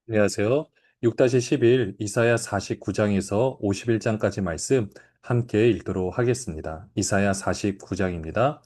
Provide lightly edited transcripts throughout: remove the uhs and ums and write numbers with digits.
안녕하세요. 6-11 이사야 49장에서 51장까지 말씀 함께 읽도록 하겠습니다. 이사야 49장입니다.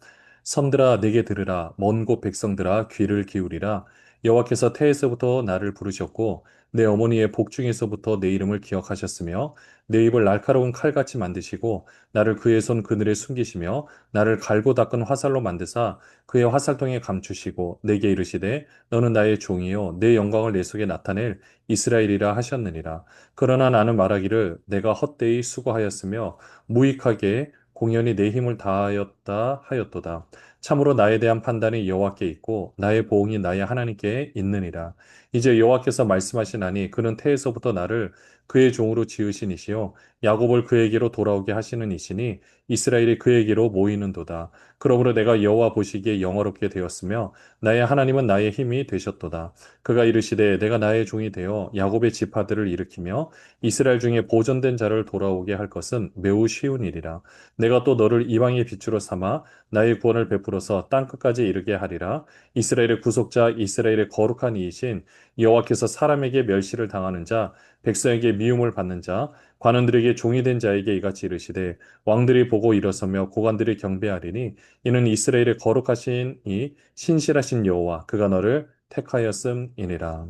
섬들아 내게 들으라. 먼 곳 백성들아 귀를 기울이라. 여호와께서 태에서부터 나를 부르셨고 내 어머니의 복중에서부터 내 이름을 기억하셨으며 내 입을 날카로운 칼같이 만드시고 나를 그의 손 그늘에 숨기시며 나를 갈고 닦은 화살로 만드사 그의 화살통에 감추시고 내게 이르시되 너는 나의 종이요 내 영광을 내 속에 나타낼 이스라엘이라 하셨느니라. 그러나 나는 말하기를 내가 헛되이 수고하였으며 무익하게 공연히 내 힘을 다하였다 하였도다. 참으로 나에 대한 판단이 여호와께 있고 나의 보응이 나의 하나님께 있느니라. 이제 여호와께서 말씀하시나니 그는 태에서부터 나를 그의 종으로 지으신 이시요 야곱을 그에게로 돌아오게 하시는 이시니 이스라엘이 그에게로 모이는도다. 그러므로 내가 여호와 보시기에 영화롭게 되었으며 나의 하나님은 나의 힘이 되셨도다. 그가 이르시되 내가 나의 종이 되어 야곱의 지파들을 일으키며 이스라엘 중에 보존된 자를 돌아오게 할 것은 매우 쉬운 일이라. 내가 또 너를 이방의 빛으로 삼아 나의 구원을 베풀어서 땅 끝까지 이르게 하리라. 이스라엘의 구속자 이스라엘의 거룩한 이이신 여호와께서 사람에게 멸시를 당하는 자 백성에게 미움을 받는 자 관원들에게 종이 된 자에게 이같이 이르시되 왕들이 보고 일어서며 고관들이 경배하리니 이는 이스라엘의 거룩하신 이 신실하신 여호와 그가 너를 택하였음이니라.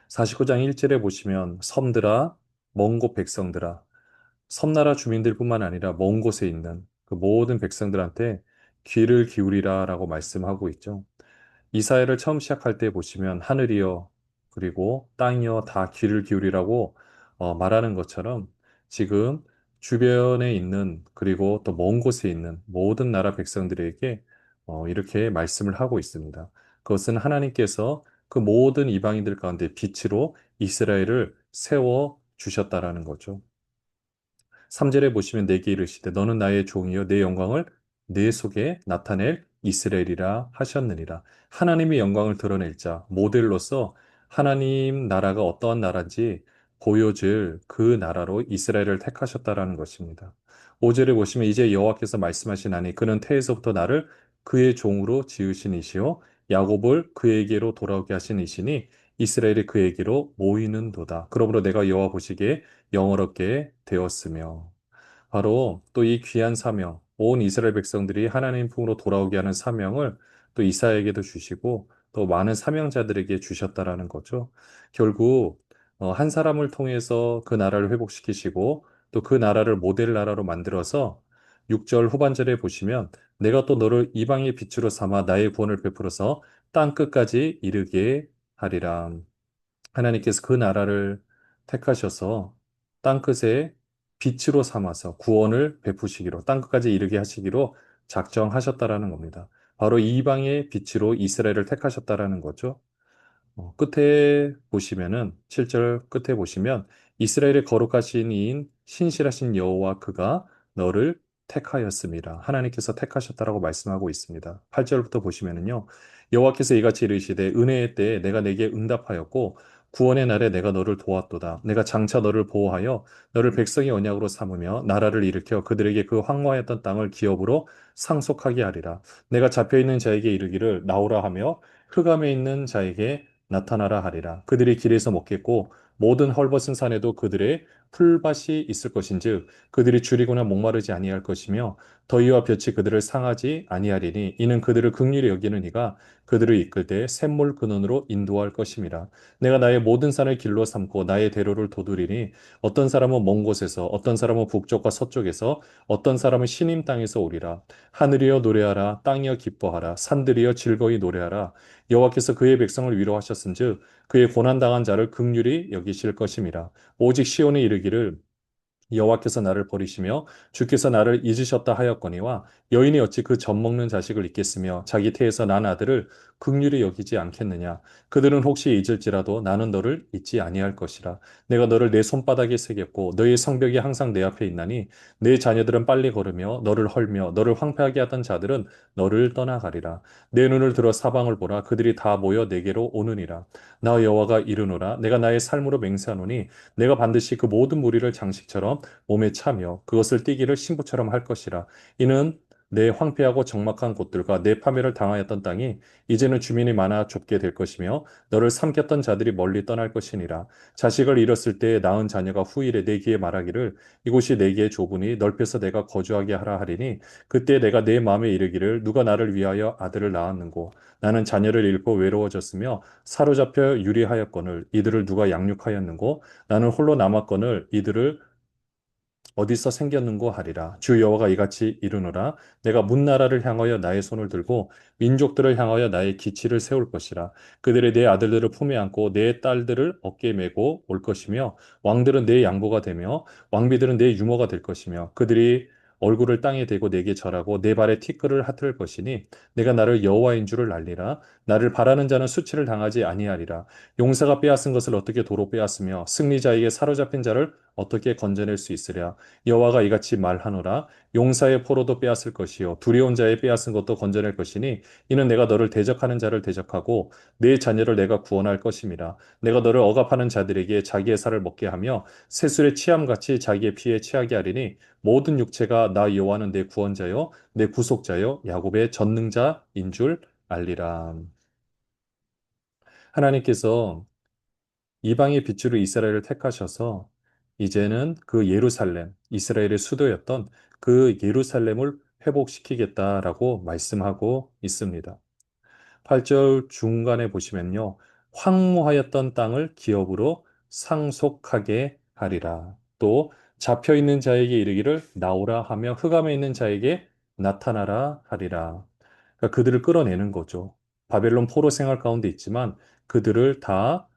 49장 1절에 보시면 섬들아 먼 곳 백성들아 섬나라 주민들뿐만 아니라 먼 곳에 있는 그 모든 백성들한테 귀를 기울이라라고 말씀하고 있죠. 이사야를 처음 시작할 때 보시면 하늘이여 그리고 땅이여 다 귀를 기울이라고 말하는 것처럼 지금 주변에 있는 그리고 또 먼 곳에 있는 모든 나라 백성들에게 이렇게 말씀을 하고 있습니다. 그것은 하나님께서 그 모든 이방인들 가운데 빛으로 이스라엘을 세워 주셨다라는 거죠. 3절에 보시면 내게 이르시되 너는 나의 종이요 내 영광을 내 속에 나타낼 이스라엘이라 하셨느니라. 하나님의 영광을 드러낼 자, 모델로서 하나님 나라가 어떠한 나라인지 보여줄 그 나라로 이스라엘을 택하셨다라는 것입니다. 5절에 보시면 이제 여호와께서 말씀하시나니 그는 태에서부터 나를 그의 종으로 지으신 이시요 야곱을 그에게로 돌아오게 하신 이시니 이스라엘이 그에게로 모이는도다. 그러므로 내가 여호와 보시기에 영어롭게 되었으며 바로 또 이 귀한 사명, 온 이스라엘 백성들이 하나님 품으로 돌아오게 하는 사명을 또 이사야에게도 주시고 또 많은 사명자들에게 주셨다라는 거죠. 결국 한 사람을 통해서 그 나라를 회복시키시고 또 그 나라를 모델 나라로 만들어서 6절 후반절에 보시면 내가 또 너를 이방의 빛으로 삼아 나의 구원을 베풀어서 땅 끝까지 이르게 하리라. 하나님께서 그 나라를 택하셔서 땅끝에 빛으로 삼아서 구원을 베푸시기로 땅끝까지 이르게 하시기로 작정하셨다라는 겁니다. 바로 이방의 빛으로 이스라엘을 택하셨다라는 거죠. 끝에 보시면은 7절 끝에 보시면 이스라엘의 거룩하신 이인 신실하신 여호와 그가 너를 택하였습니다. 하나님께서 택하셨다라고 말씀하고 있습니다. 8절부터 보시면은요. 여호와께서 이같이 이르시되 은혜의 때에 내가 내게 응답하였고 구원의 날에 내가 너를 도왔도다. 내가 장차 너를 보호하여 너를 백성의 언약으로 삼으며 나라를 일으켜 그들에게 그 황무하였던 땅을 기업으로 상속하게 하리라. 내가 잡혀 있는 자에게 이르기를 나오라 하며 흑암에 있는 자에게 나타나라 하리라. 그들이 길에서 먹겠고 모든 헐벗은 산에도 그들의 풀밭이 있을 것인즉 그들이 줄이거나 목마르지 아니할 것이며 더위와 볕이 그들을 상하지 아니하리니 이는 그들을 긍휼히 여기는 이가 그들을 이끌 때 샘물 근원으로 인도할 것임이라. 내가 나의 모든 산을 길로 삼고 나의 대로를 도두리니 어떤 사람은 먼 곳에서 어떤 사람은 북쪽과 서쪽에서 어떤 사람은 시님 땅에서 오리라. 하늘이여 노래하라 땅이여 기뻐하라 산들이여 즐거이 노래하라. 여호와께서 그의 백성을 위로하셨은즉 그의 고난당한 자를 긍휼히 여기실 것임이라. 오직 시온에 이르기를 여호와께서 나를 버리시며 주께서 나를 잊으셨다 하였거니와 여인이 어찌 그 젖 먹는 자식을 잊겠으며 자기 태에서 난 아들을 긍휼히 여기지 않겠느냐. 그들은 혹시 잊을지라도 나는 너를 잊지 아니할 것이라. 내가 너를 내 손바닥에 새겼고 너의 성벽이 항상 내 앞에 있나니 내 자녀들은 빨리 걸으며 너를 헐며 너를 황폐하게 하던 자들은 너를 떠나가리라. 내 눈을 들어 사방을 보라. 그들이 다 모여 내게로 오느니라. 나 여호와가 이르노라. 내가 나의 삶으로 맹세하노니 내가 반드시 그 모든 무리를 장식처럼 몸에 차며 그것을 띠기를 신부처럼 할 것이라. 이는 내 황폐하고 적막한 곳들과 내 파멸을 당하였던 땅이 이제는 주민이 많아 좁게 될 것이며 너를 삼켰던 자들이 멀리 떠날 것이니라. 자식을 잃었을 때 낳은 자녀가 후일에 내기에 말하기를 이곳이 내게 좁으니 넓혀서 내가 거주하게 하라 하리니 그때 내가 내 마음에 이르기를 누가 나를 위하여 아들을 낳았는고 나는 자녀를 잃고 외로워졌으며 사로잡혀 유리하였거늘 이들을 누가 양육하였는고 나는 홀로 남았거늘 이들을 어디서 생겼는고 하리라. 주 여호와가 이같이 이르노라. 내가 문 나라를 향하여 나의 손을 들고 민족들을 향하여 나의 기치를 세울 것이라. 그들이 내 아들들을 품에 안고 내 딸들을 어깨에 메고 올 것이며 왕들은 내 양보가 되며 왕비들은 내 유모가 될 것이며 그들이 얼굴을 땅에 대고 내게 절하고 내 발에 티끌을 핫을 것이니 내가 나를 여호와인 줄을 알리라. 나를 바라는 자는 수치를 당하지 아니하리라. 용사가 빼앗은 것을 어떻게 도로 빼앗으며 승리자에게 사로잡힌 자를 어떻게 건져낼 수 있으랴. 여호와가 이같이 말하노라. 용사의 포로도 빼앗을 것이요 두려운 자의 빼앗은 것도 건져낼 것이니 이는 내가 너를 대적하는 자를 대적하고 네 자녀를 내가 구원할 것임이라. 내가 너를 억압하는 자들에게 자기의 살을 먹게 하며 새술의 취함같이 자기의 피에 취하게 하리니 모든 육체가 나 여호와는 내 구원자요 내 구속자요 야곱의 전능자인 줄 알리라. 하나님께서 이방의 빛으로 이스라엘을 택하셔서 이제는 그 예루살렘, 이스라엘의 수도였던 그 예루살렘을 회복시키겠다라고 말씀하고 있습니다. 8절 중간에 보시면요. 황무하였던 땅을 기업으로 상속하게 하리라. 또 잡혀 있는 자에게 이르기를 나오라 하며 흑암에 있는 자에게 나타나라 하리라. 그러니까 그들을 끌어내는 거죠. 바벨론 포로 생활 가운데 있지만 그들을 다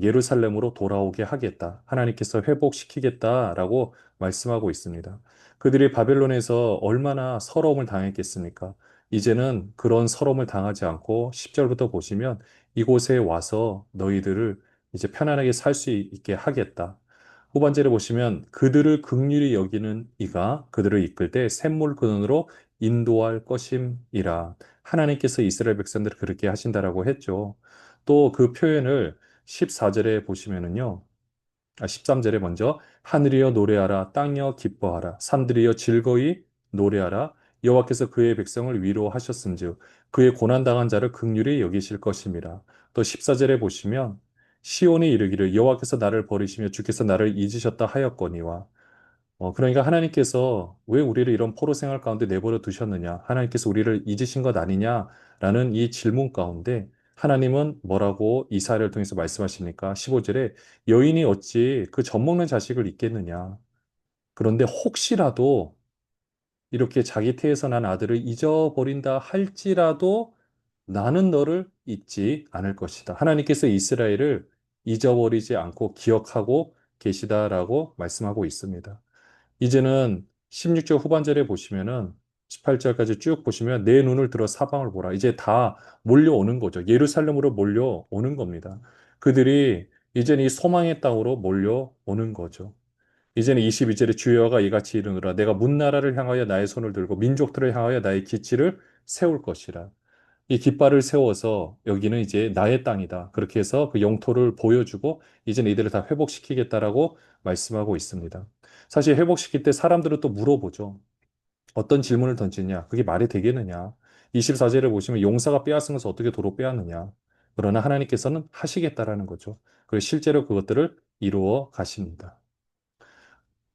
예루살렘으로 돌아오게 하겠다. 하나님께서 회복시키겠다라고 말씀하고 있습니다. 그들이 바벨론에서 얼마나 서러움을 당했겠습니까? 이제는 그런 서러움을 당하지 않고 10절부터 보시면 이곳에 와서 너희들을 이제 편안하게 살 수 있게 하겠다. 후반절에 보시면 그들을 긍휼히 여기는 이가 그들을 이끌 때 샘물 근원으로 인도할 것임이라. 하나님께서 이스라엘 백성들을 그렇게 하신다라고 했죠. 또 그 표현을 14절에 보시면은요. 13절에 먼저 하늘이여 노래하라 땅이여 기뻐하라 산들이여 즐거이 노래하라 여호와께서 그의 백성을 위로하셨음즉 그의 고난당한 자를 긍휼히 여기실 것임이라. 또 14절에 보시면 시온이 이르기를 여호와께서 나를 버리시며 주께서 나를 잊으셨다 하였거니와 그러니까 하나님께서 왜 우리를 이런 포로 생활 가운데 내버려 두셨느냐? 하나님께서 우리를 잊으신 것 아니냐라는 이 질문 가운데 하나님은 뭐라고 이사야를 통해서 말씀하십니까? 15절에 여인이 어찌 그 젖먹는 자식을 잊겠느냐? 그런데 혹시라도 이렇게 자기 태에서 난 아들을 잊어버린다 할지라도 나는 너를 잊지 않을 것이다. 하나님께서 이스라엘을 잊어버리지 않고 기억하고 계시다라고 말씀하고 있습니다. 이제는 16절 후반절에 보시면은 18절까지 쭉 보시면 내 눈을 들어 사방을 보라. 이제 다 몰려오는 거죠. 예루살렘으로 몰려오는 겁니다. 그들이 이제는 이 소망의 땅으로 몰려오는 거죠. 이제는 22절에 주여가 이같이 이르노라 내가 문나라를 향하여 나의 손을 들고 민족들을 향하여 나의 기치를 세울 것이라. 이 깃발을 세워서 여기는 이제 나의 땅이다. 그렇게 해서 그 영토를 보여주고 이제는 이들을 다 회복시키겠다라고 말씀하고 있습니다. 사실 회복시킬 때 사람들은 또 물어보죠. 어떤 질문을 던지냐? 그게 말이 되겠느냐? 24절을 보시면 용사가 빼앗은 것을 어떻게 도로 빼앗느냐? 그러나 하나님께서는 하시겠다라는 거죠. 그리고 실제로 그것들을 이루어 가십니다.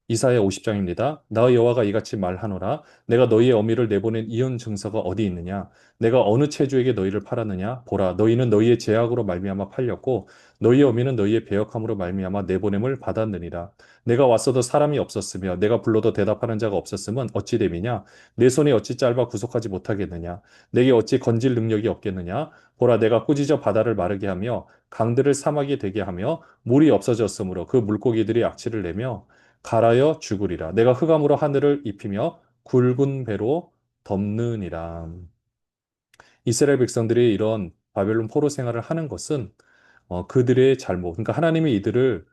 이사야 50장입니다. 나 여호와가 이같이 말하노라. 내가 너희의 어미를 내보낸 이혼 증서가 어디 있느냐? 내가 어느 체주에게 너희를 팔았느냐? 보라, 너희는 너희의 죄악으로 말미암아 팔렸고 너희의 어미는 너희의 배역함으로 말미암아 내보냄을 받았느니라. 내가 왔어도 사람이 없었으며 내가 불러도 대답하는 자가 없었으면 어찌 됨이냐? 내 손이 어찌 짧아 구속하지 못하겠느냐? 내게 어찌 건질 능력이 없겠느냐? 보라, 내가 꾸짖어 바다를 마르게 하며 강들을 사막이 되게 하며 물이 없어졌으므로 그 물고기들이 악취를 내며 갈아여 죽으리라. 내가 흑암으로 하늘을 입히며 굵은 배로 덮느니라. 이스라엘 백성들이 이런 바벨론 포로 생활을 하는 것은 그들의 잘못, 그러니까 하나님이 이들을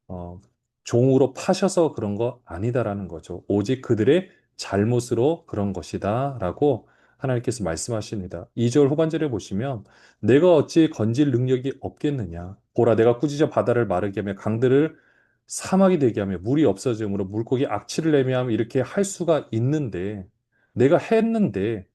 어, 종으로 파셔서 그런 거 아니다라는 거죠. 오직 그들의 잘못으로 그런 것이다라고 하나님께서 말씀하십니다. 2절 후반절에 보시면 내가 어찌 건질 능력이 없겠느냐. 보라 내가 꾸짖어 바다를 마르게 하며 강들을 사막이 되게 하며 물이 없어짐으로 물고기 악취를 내며 하며 이렇게 할 수가 있는데 내가 했는데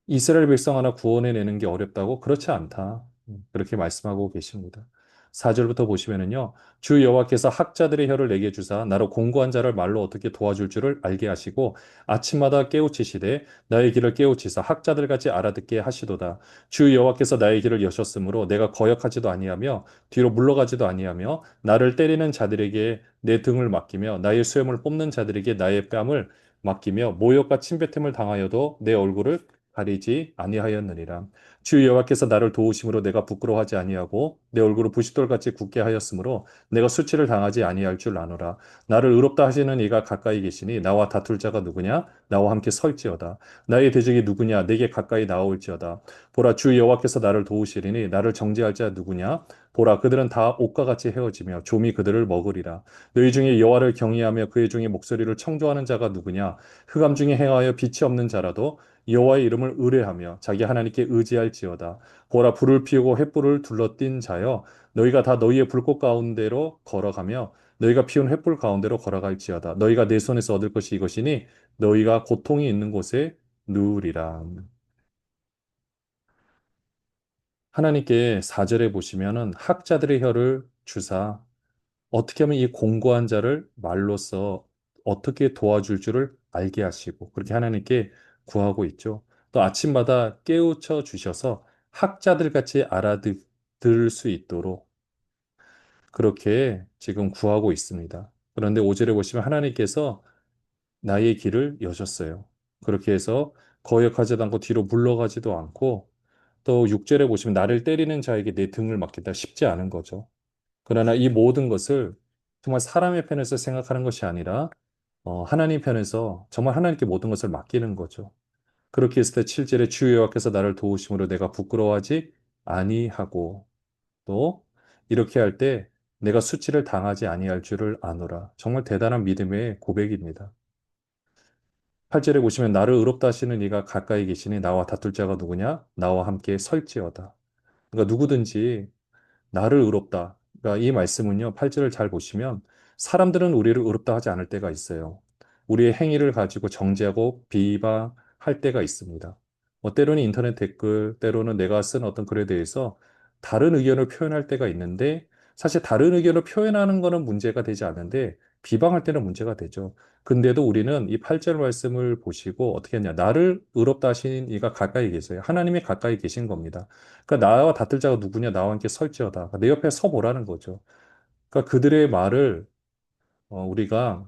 이스라엘 백성 하나 구원해내는 게 어렵다고? 그렇지 않다. 그렇게 말씀하고 계십니다. 4절부터 보시면은요, 주 여호와께서 학자들의 혀를 내게 주사 나로 공고한 자를 말로 어떻게 도와줄 줄을 알게 하시고 아침마다 깨우치시되 나의 길을 깨우치사 학자들 같이 알아듣게 하시도다. 주 여호와께서 나의 길을 여셨으므로 내가 거역하지도 아니하며 뒤로 물러가지도 아니하며 나를 때리는 자들에게 내 등을 맡기며 나의 수염을 뽑는 자들에게 나의 뺨을 맡기며 모욕과 침뱉음을 당하여도 내 얼굴을 가리지 아니하였느니라. 주 여호와께서 나를 도우심으로 내가 부끄러워하지 아니하고 내 얼굴을 부싯돌같이 굳게 하였으므로 내가 수치를 당하지 아니할 줄 아노라. 나를 의롭다 하시는 이가 가까이 계시니 나와 다툴 자가 누구냐? 나와 함께 설지어다. 나의 대적이 누구냐? 내게 가까이 나올지어다. 보라, 주 여호와께서 나를 도우시리니 나를 정죄할 자 누구냐? 보라, 그들은 다 옥과 같이 헤어지며 좀이 그들을 먹으리라. 너희 중에 여호와를 경외하며 그의 중에 목소리를 청조하는 자가 누구냐? 흑암 중에 행하여 빛이 없는 자라도 여호와의 이름을 의뢰하며 자기 하나님께 의지할지어다. 보라, 불을 피우고 횃불을 둘러띈 자여, 너희가 다 너희의 불꽃 가운데로 걸어가며 너희가 피운 횃불 가운데로 걸어갈지어다. 너희가 내 손에서 얻을 것이 이것이니 너희가 고통이 있는 곳에 누우리라. 하나님께 4절에 보시면은 학자들의 혀를 주사 어떻게 하면 이 공고한 자를 말로써 어떻게 도와줄 줄을 알게 하시고 그렇게 하나님께 구하고 있죠. 또 아침마다 깨우쳐 주셔서 학자들 같이 알아들을 수 있도록 그렇게 지금 구하고 있습니다. 그런데 5절에 보시면 하나님께서 나의 길을 여셨어요. 그렇게 해서 거역하지도 않고 뒤로 물러가지도 않고 또 6절에 보시면 나를 때리는 자에게 내 등을 맡기다 쉽지 않은 거죠. 그러나 이 모든 것을 정말 사람의 편에서 생각하는 것이 아니라 하나님 편에서 정말 하나님께 모든 것을 맡기는 거죠. 그렇게 했을 때 7절에 주 여호와께서 나를 도우심으로 내가 부끄러워하지 아니하고 또 이렇게 할 때 내가 수치를 당하지 아니할 줄을 아노라. 정말 대단한 믿음의 고백입니다. 8절에 보시면 나를 의롭다 하시는 이가 가까이 계시니 나와 다툴 자가 누구냐? 나와 함께 설지어다. 그러니까 누구든지 나를 의롭다. 그러니까 이 말씀은요, 8절을 잘 보시면 사람들은 우리를 의롭다 하지 않을 때가 있어요. 우리의 행위를 가지고 정죄하고 비방할 때가 있습니다. 때로는 인터넷 댓글, 때로는 내가 쓴 어떤 글에 대해서 다른 의견을 표현할 때가 있는데 사실 다른 의견을 표현하는 거는 문제가 되지 않는데 비방할 때는 문제가 되죠. 근데도 우리는 이 8절 말씀을 보시고 어떻게 했냐. 나를 의롭다 하신 이가 가까이 계세요. 하나님이 가까이 계신 겁니다. 그러니까 나와 다툴 자가 누구냐? 나와 함께 설지어다. 내 옆에 서보라는 거죠. 그러니까 그들의 말을 우리가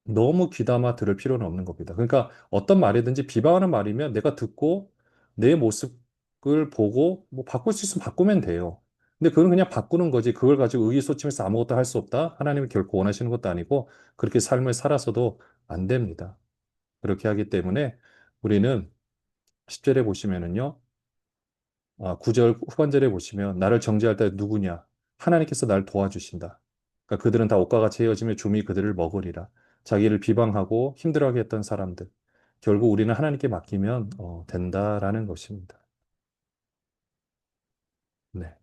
너무 귀담아 들을 필요는 없는 겁니다. 그러니까 어떤 말이든지 비방하는 말이면 내가 듣고 내 모습을 보고 뭐 바꿀 수 있으면 바꾸면 돼요. 근데 그건 그냥 바꾸는 거지. 그걸 가지고 의기소침해서 아무것도 할 수 없다. 하나님이 결코 원하시는 것도 아니고 그렇게 삶을 살아서도 안 됩니다. 그렇게 하기 때문에 우리는 10절에 보시면은요. 9절 후반절에 보시면 나를 정죄할 때 누구냐? 하나님께서 날 도와주신다. 그러니까 그들은 다 옷과 같이 헤어지며 좀이 그들을 먹으리라. 자기를 비방하고 힘들어하게 했던 사람들. 결국 우리는 하나님께 맡기면 된다라는 것입니다. 네.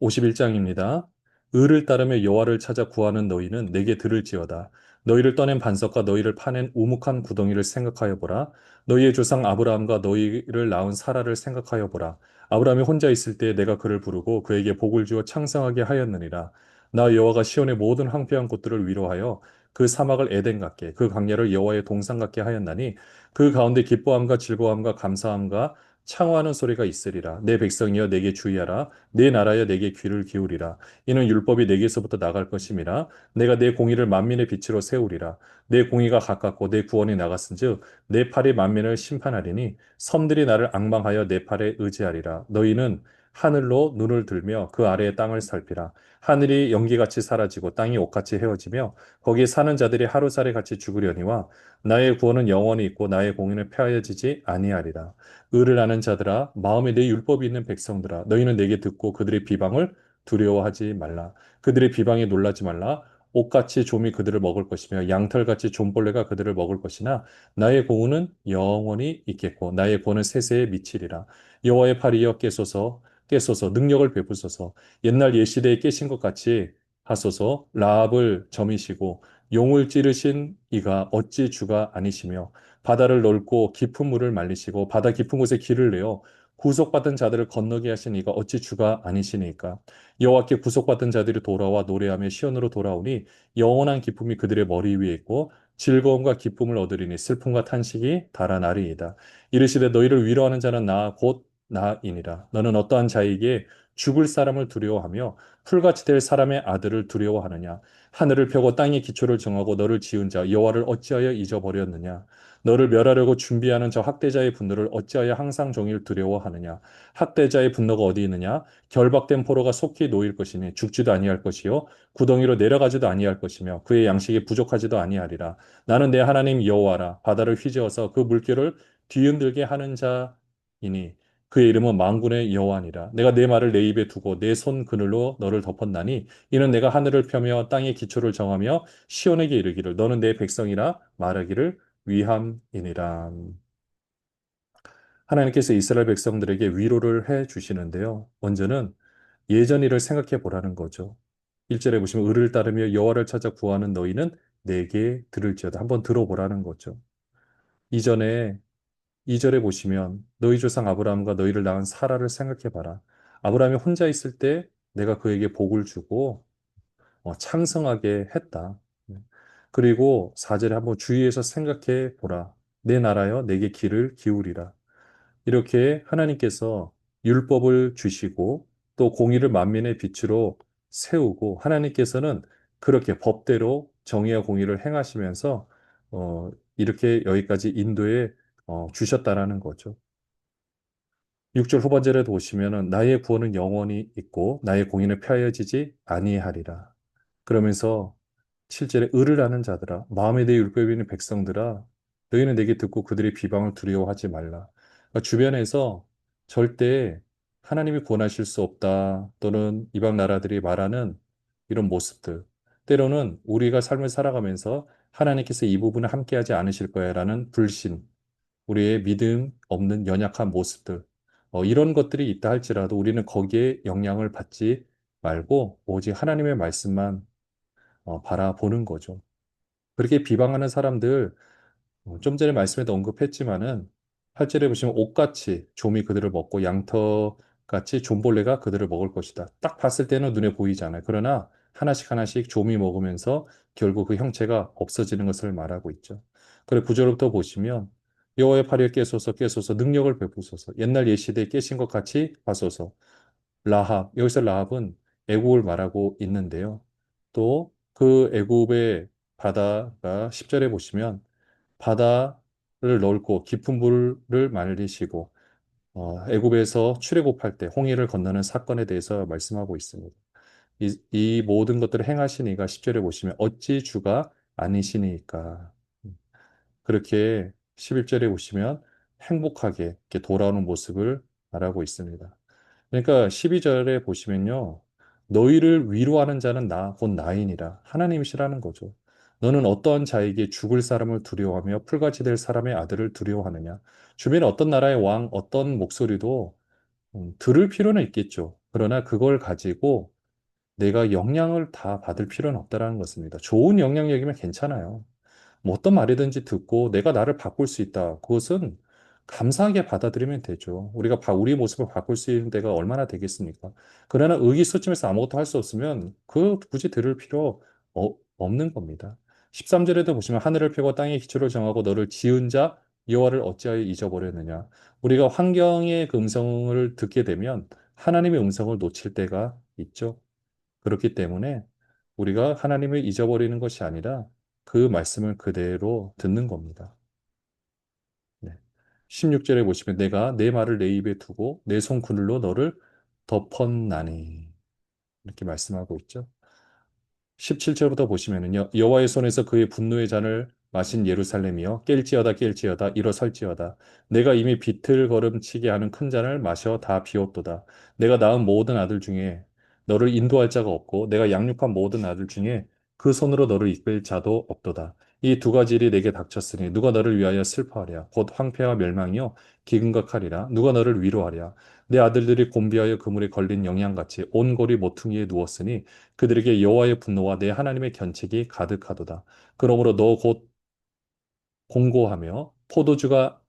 51장입니다. 의를 따르며 여호와를 찾아 구하는 너희는 내게 들을지어다. 너희를 떠낸 반석과 너희를 파낸 우묵한 구덩이를 생각하여 보라. 너희의 조상 아브라함과 너희를 낳은 사라를 생각하여 보라. 아브라함이 혼자 있을 때 내가 그를 부르고 그에게 복을 주어 창성하게 하였느니라. 나 여호와가 시온의 모든 황폐한 곳들을 위로하여 그 사막을 에덴 같게 그 광야를 여호와의 동산 같게 하였나니 그 가운데 기뻐함과 즐거움과 감사함과 창화하는 소리가 있으리라. 내 백성이여 내게 주의하라. 내 나라여 내게 귀를 기울이라. 이는 율법이 내게서부터 나갈 것임이라. 내가 내 공의를 만민의 빛으로 세우리라. 내 공의가 가깝고 내 구원이 나갔은즉 내 팔이 만민을 심판하리니 섬들이 나를 앙망하여 내 팔에 의지하리라. 너희는 하늘로 눈을 들며 그 아래의 땅을 살피라. 하늘이 연기같이 사라지고 땅이 옷같이 헤어지며 거기에 사는 자들이 하루살이 같이 죽으려니와 나의 구원은 영원히 있고 나의 공의는 폐하여지지 아니하리라. 의를 아는 자들아 마음에 내 율법이 있는 백성들아 너희는 내게 듣고 그들의 비방을 두려워하지 말라. 그들의 비방에 놀라지 말라. 옷같이 좀이 그들을 먹을 것이며 양털같이 좀벌레가 그들을 먹을 것이나 나의 공의는 영원히 있겠고 나의 구원은 세세에 미치리라. 여호와의 팔이여 깨소서 능력을 베푸소서 옛날 옛시대에 깨신 것 같이 하소서. 라합을 점이시고 용을 찌르신 이가 어찌 주가 아니시며 바다를 넓고 깊은 물을 말리시고 바다 깊은 곳에 길을 내어 구속받은 자들을 건너게 하신 이가 어찌 주가 아니시니까. 여호와께 구속받은 자들이 돌아와 노래하며 시온으로 돌아오니 영원한 기쁨이 그들의 머리 위에 있고 즐거움과 기쁨을 얻으리니 슬픔과 탄식이 달아나리이다. 이르시되 너희를 위로하는 자는 나 곧 나이니라. 너는 어떠한 자에게 죽을 사람을 두려워하며 풀같이 될 사람의 아들을 두려워하느냐. 하늘을 펴고 땅의 기초를 정하고 너를 지은 자 여호와를 어찌하여 잊어버렸느냐. 너를 멸하려고 준비하는 저 학대자의 분노를 어찌하여 항상 종일 두려워하느냐. 학대자의 분노가 어디 있느냐. 결박된 포로가 속히 놓일 것이니 죽지도 아니할 것이요 구덩이로 내려가지도 아니할 것이며 그의 양식이 부족하지도 아니하리라. 나는 내 하나님 여호와라. 바다를 휘저어서 그 물결을 뒤흔들게 하는 자이니 그의 이름은 만군의 여호와니라. 내가 내 말을 내 입에 두고 내 손 그늘로 너를 덮었나니 이는 내가 하늘을 펴며 땅의 기초를 정하며 시온에게 이르기를 너는 내 백성이라 말하기를 위함이니라. 하나님께서 이스라엘 백성들에게 위로를 해 주시는데요. 먼저는 예전 일을 생각해 보라는 거죠. 1절에 보시면 을을 따르며 여호와를 찾아 구하는 너희는 내게 들을지어다. 한번 들어보라는 거죠. 이전에 2절에 보시면 너희 조상 아브라함과 너희를 낳은 사라를 생각해 봐라. 아브라함이 혼자 있을 때 내가 그에게 복을 주고 창성하게 했다. 그리고 4절에 한번 주의해서 생각해 보라. 내 나라여 내게 귀를 기울이라. 이렇게 하나님께서 율법을 주시고 또 공의를 만민의 빛으로 세우고 하나님께서는 그렇게 법대로 정의와 공의를 행하시면서 이렇게 여기까지 인도해 주셨다라는 거죠. 6절 후반절에도 보시면은 나의 구원은 영원히 있고 나의 공의는 폐하여지지 아니하리라. 그러면서 7절에 의를 아는 자들아 마음에 대해 율법이 있는 백성들아 너희는 내게 듣고 그들의 비방을 두려워하지 말라. 그러니까 주변에서 절대 하나님이 구원하실 수 없다 또는 이방 나라들이 말하는 이런 모습들 때로는 우리가 삶을 살아가면서 하나님께서 이 부분을 함께하지 않으실 거야라는 불신 우리의 믿음 없는 연약한 모습들, 이런 것들이 있다 할지라도 우리는 거기에 영향을 받지 말고 오직 하나님의 말씀만 바라보는 거죠. 그렇게 비방하는 사람들, 좀 전에 말씀에도 언급했지만은 8절에 보시면 옥같이 좀이 그들을 먹고 양털같이 좀벌레가 그들을 먹을 것이다. 딱 봤을 때는 눈에 보이잖아요. 그러나 하나씩 하나씩 좀이 먹으면서 결국 그 형체가 없어지는 것을 말하고 있죠. 그리고 9절부터 보시면 여호와의 팔을 깨소서 깨소서 능력을 베푸소서 옛날 옛시대에 깨신 것 같이 하소서 라합 여기서 라합은 애국을 말하고 있는데요. 또 그 애굽의 바다가 10절에 보시면 바다를 넓고 깊은 물을 말리시고 애굽에서 출애굽할 때 홍해를 건너는 사건에 대해서 말씀하고 있습니다. 이 모든 것들을 행하신 이가 10절에 보시면 어찌 주가 아니시니까 그렇게 11절에 보시면 행복하게 이렇게 돌아오는 모습을 말하고 있습니다. 그러니까 12절에 보시면요. 너희를 위로하는 자는 나, 곧 나이니라. 하나님이시라는 거죠. 너는 어떠한 자에게 죽을 사람을 두려워하며 풀같이 될 사람의 아들을 두려워하느냐. 주변에 어떤 나라의 왕, 어떤 목소리도 들을 필요는 있겠죠. 그러나 그걸 가지고 내가 영향을 다 받을 필요는 없다라는 것입니다. 좋은 영향력이면 괜찮아요. 뭐 어떤 말이든지 듣고 내가 나를 바꿀 수 있다. 그것은 감사하게 받아들이면 되죠. 우리가 우리 모습을 바꿀 수 있는 데가 얼마나 되겠습니까? 그러나 의기소침해서 아무것도 할 수 없으면 그 굳이 들을 필요 없는 겁니다. 13절에도 보시면 하늘을 펴고 땅의 기초를 정하고 너를 지은 자 여호와를 어찌하여 잊어버렸느냐. 우리가 환경의 그 음성을 듣게 되면 하나님의 음성을 놓칠 때가 있죠. 그렇기 때문에 우리가 하나님을 잊어버리는 것이 아니라 그 말씀을 그대로 듣는 겁니다. 네. 16절에 보시면 내가 내 말을 내 입에 두고 내 손 그늘로 너를 덮었나니 이렇게 말씀하고 있죠. 17절부터 보시면은요. 여호와의 손에서 그의 분노의 잔을 마신 예루살렘이여 깰지어다 일어설지어다 내가 이미 비틀거름치게 하는 큰 잔을 마셔 다 비웠도다 내가 낳은 모든 아들 중에 너를 인도할 자가 없고 내가 양육한 모든 아들 중에 그 손으로 너를 이끌 자도 없도다 이 두 가지 일이 내게 닥쳤으니 누가 너를 위하여 슬퍼하랴 곧 황폐와 멸망이요 기근과 칼이라 누가 너를 위로하랴 내 아들들이 곤비하여 그물에 걸린 영양같이 온 골이 모퉁이에 누웠으니 그들에게 여호와의 분노와 내 하나님의 견책이 가득하도다. 그러므로 너 곧 공고하며 포도주가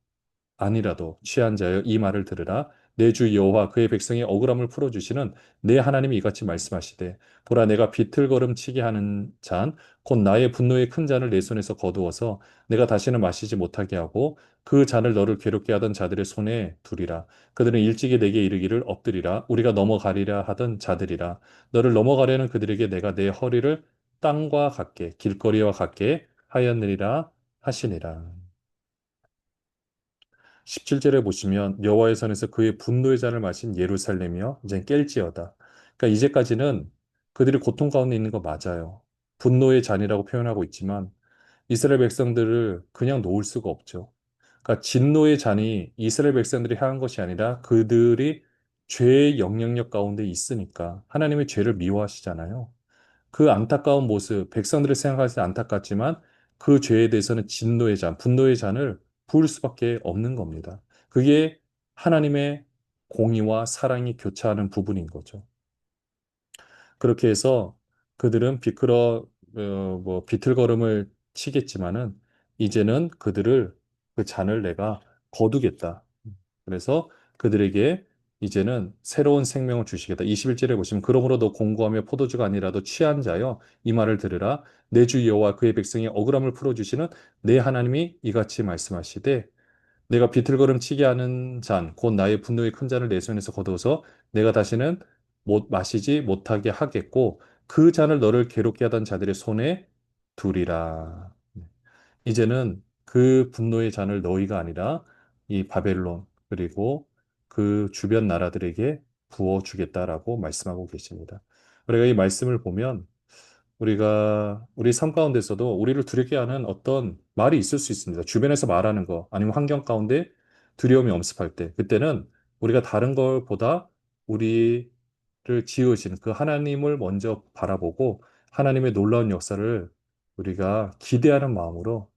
아니라도 취한 자여 이 말을 들으라. 내 주 여호와 그의 백성의 억울함을 풀어주시는 내 하나님이 이같이 말씀하시되 보라 내가 비틀거름 치게 하는 잔 곧 나의 분노의 큰 잔을 내 손에서 거두어서 내가 다시는 마시지 못하게 하고 그 잔을 너를 괴롭게 하던 자들의 손에 두리라. 그들은 일찍이 내게 이르기를 엎드리라 우리가 넘어가리라 하던 자들이라. 너를 넘어가려는 그들에게 내가 내 허리를 땅과 같게 길거리와 같게 하였느니라 하시니라. 17절에 보시면 여호와의 손에서 그의 분노의 잔을 마신 예루살렘이여 이제 깰지어다. 그러니까 이제까지는 그들이 고통 가운데 있는 거 맞아요. 분노의 잔이라고 표현하고 있지만 이스라엘 백성들을 그냥 놓을 수가 없죠. 그러니까 진노의 잔이 이스라엘 백성들이 향한 것이 아니라 그들이 죄의 영향력 가운데 있으니까 하나님의 죄를 미워하시잖아요. 그 안타까운 모습, 백성들을 생각할 때 안타깝지만 그 죄에 대해서는 진노의 잔, 분노의 잔을 부을 수밖에 없는 겁니다. 그게 하나님의 공의와 사랑이 교차하는 부분인 거죠. 그렇게 해서 그들은 비틀거름을 치겠지만은 이제는 그들을 그 잔을 내가 거두겠다. 그래서 그들에게 이제는 새로운 생명을 주시겠다. 21절에 보시면 그러므로 너 공고하며 포도주가 아니라도 취한 자여 이 말을 들으라. 내 주 여호와 그의 백성의 억울함을 풀어주시는 내 하나님이 이같이 말씀하시되 내가 비틀거름 치게 하는 잔, 곧 나의 분노의 큰 잔을 내 손에서 거두어서 내가 다시는 못 마시지 못하게 하겠고 그 잔을 너를 괴롭게 하던 자들의 손에 두리라. 이제는 그 분노의 잔을 너희가 아니라 이 바벨론 그리고 그 주변 나라들에게 부어주겠다라고 말씀하고 계십니다. 우리가 이 말씀을 보면 우리가 우리 삶 가운데서도 우리를 두렵게 하는 어떤 말이 있을 수 있습니다. 주변에서 말하는 거 아니면 환경 가운데 두려움이 엄습할 때 그때는 우리가 다른 걸보다 우리를 지으신 그 하나님을 먼저 바라보고 하나님의 놀라운 역사를 우리가 기대하는 마음으로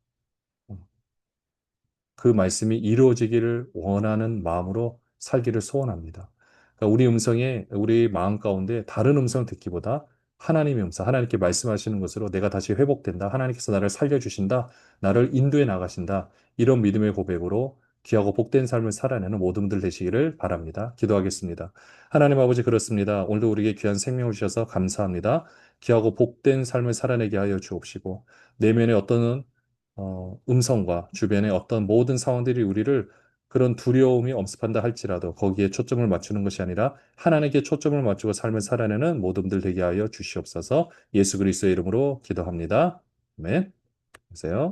그 말씀이 이루어지기를 원하는 마음으로 살기를 소원합니다. 그러니까 우리 음성에 우리 마음 가운데 다른 음성을 듣기보다 하나님의 음성, 하나님께 말씀하시는 것으로 내가 다시 회복된다. 하나님께서 나를 살려주신다. 나를 인도해 나가신다. 이런 믿음의 고백으로 귀하고 복된 삶을 살아내는 모든 분들 되시기를 바랍니다. 기도하겠습니다. 하나님 아버지 그렇습니다. 오늘도 우리에게 귀한 생명을 주셔서 감사합니다. 귀하고 복된 삶을 살아내게 하여 주옵시고 내면에 어떤 음성과 주변의 어떤 모든 상황들이 우리를 그런 두려움이 엄습한다 할지라도 거기에 초점을 맞추는 것이 아니라 하나님께 초점을 맞추고 삶을 살아내는 모든 분들 되게 하여 주시옵소서 예수 그리스도의 이름으로 기도합니다. 아멘. 보세요.